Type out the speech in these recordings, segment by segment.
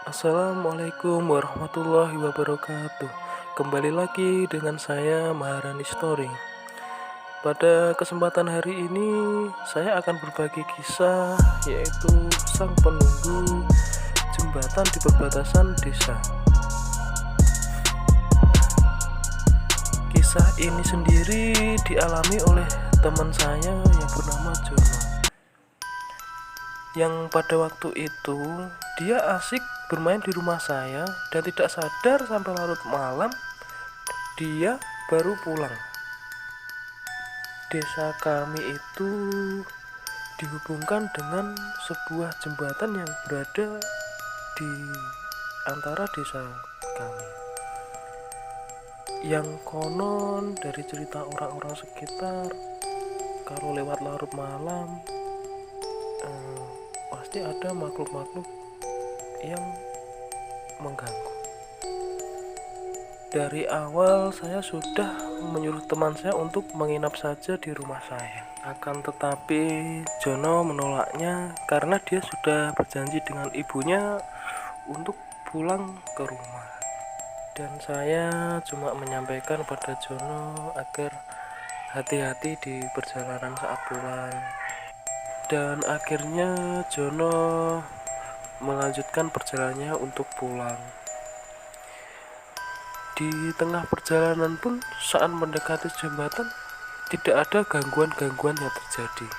Assalamualaikum warahmatullahi wabarakatuh. Kembali lagi dengan saya Maharani Story. Pada kesempatan hari ini saya akan berbagi kisah, yaitu sang penunggu jembatan di perbatasan desa. Kisah ini sendiri dialami oleh teman saya yang bernama Jono, yang pada waktu itu dia asik bermain di rumah saya dan tidak sadar sampai larut malam dia baru pulang. Desa kami itu dihubungkan dengan sebuah jembatan yang berada di antara desa kami, yang konon dari cerita orang-orang sekitar, kalau lewat larut malam pasti ada makhluk-makhluk yang mengganggu. Dari awal saya sudah menyuruh teman saya untuk menginap saja di rumah saya. Akan tetapi Jono menolaknya karena dia sudah berjanji dengan ibunya untuk pulang ke rumah. Dan saya cuma menyampaikan pada Jono agar hati-hati di perjalanan saat pulang. Dan akhirnya Jono melanjutkan perjalanannya untuk pulang. Di tengah perjalanan pun saat mendekati jembatan tidak ada gangguan-gangguan yang terjadi.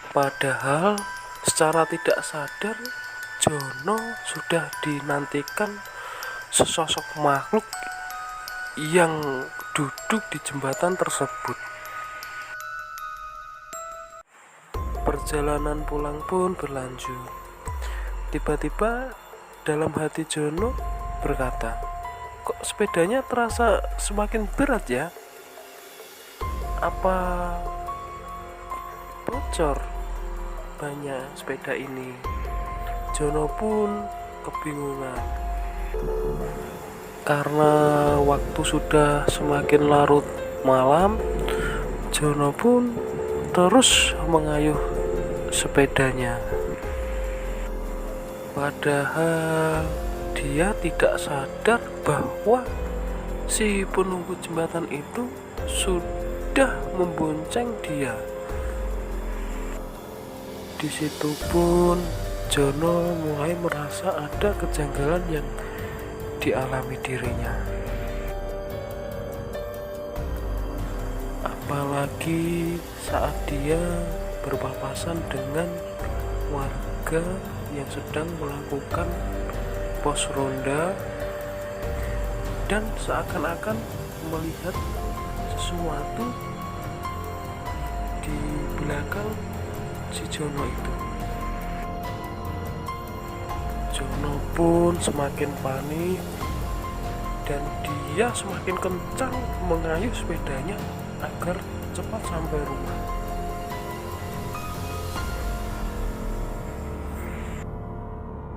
Padahal secara tidak sadar Jono sudah dinantikan sesosok makhluk yang duduk di jembatan tersebut. Perjalanan pulang pun berlanjut. Tiba-tiba dalam hati Jono berkata, "Kok sepedanya terasa semakin berat ya? Apa bocor banyak sepeda ini?" Jono pun kebingungan. Karena waktu sudah semakin larut malam, Jono pun terus mengayuh sepedanya. Padahal dia tidak sadar bahwa si penunggu jembatan itu sudah membonceng dia. Di situ pun Jono mulai merasa ada kejanggalan yang dialami dirinya. Apalagi saat dia berpapasan dengan warga yang sedang melakukan pos ronda dan seakan-akan melihat sesuatu di belakang si Jono itu. Jono pun semakin panik dan dia semakin kencang mengayuh sepedanya agar cepat sampai rumah.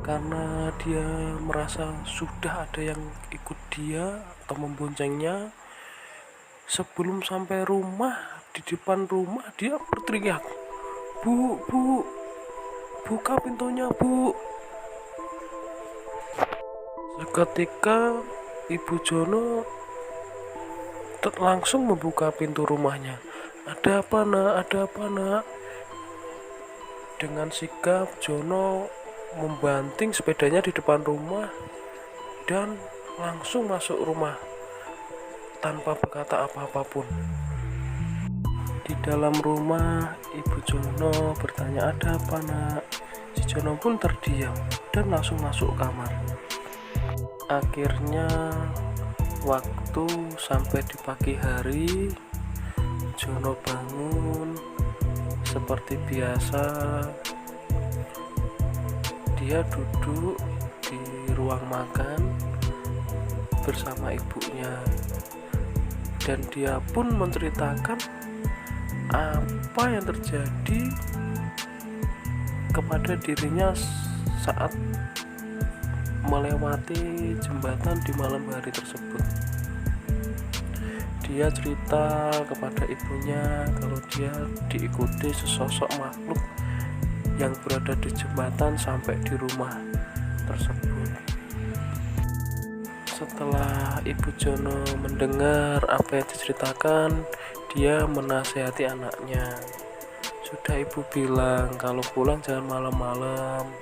Karena dia merasa sudah ada yang ikut dia atau memboncengnya, sebelum sampai rumah, di depan rumah dia berteriak, "Bu, buka pintunya, Bu." Seketika Ibu Jono langsung membuka pintu rumahnya. "Ada apa, Nak? Ada apa, Nak?" Dengan sigap Jono membanting sepedanya di depan rumah dan langsung masuk rumah tanpa berkata apa-apa pun. Di dalam rumah Ibu Jono bertanya, "Ada apa, Nak?" Si Jono pun terdiam dan langsung masuk kamar. Akhirnya waktu sampai di pagi hari, Jono bangun seperti biasa. Dia duduk di ruang makan bersama ibunya dan dia pun menceritakan apa yang terjadi kepada dirinya saat melewati jembatan di malam hari tersebut. Dia cerita kepada ibunya kalau dia diikuti sesosok makhluk yang berada di jembatan sampai di rumah tersebut. Setelah Ibu Jono mendengar apa yang diceritakan, dia menasehati anaknya. Sudah Ibu bilang kalau pulang jangan malam-malam.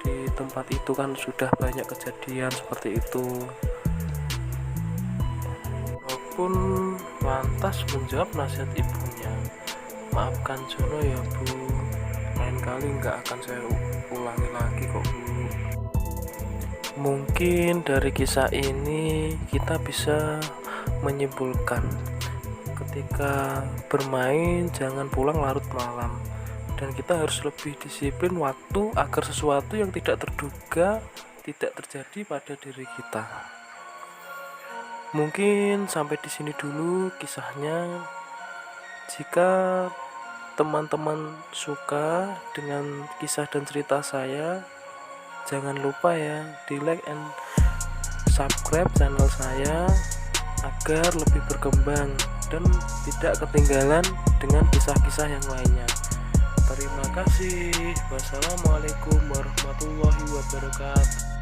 Di tempat itu kan sudah banyak kejadian seperti itu. Walaupun lantas menjawab nasihat ibunya, maafkan Jono ya Bu, lain kali nggak akan saya ulangi lagi kok Bu. Mungkin dari kisah ini kita bisa menyimpulkan ketika bermain jangan pulang larut malam, dan kita harus lebih disiplin waktu agar sesuatu yang tidak terduga tidak terjadi pada diri kita. Mungkin sampai di sini dulu kisahnya. Jika teman-teman suka dengan kisah dan cerita saya, jangan lupa ya di like and subscribe channel saya agar lebih berkembang dan tidak ketinggalan dengan kisah-kisah yang lainnya. Terima kasih. Wassalamualaikum warahmatullahi wabarakatuh.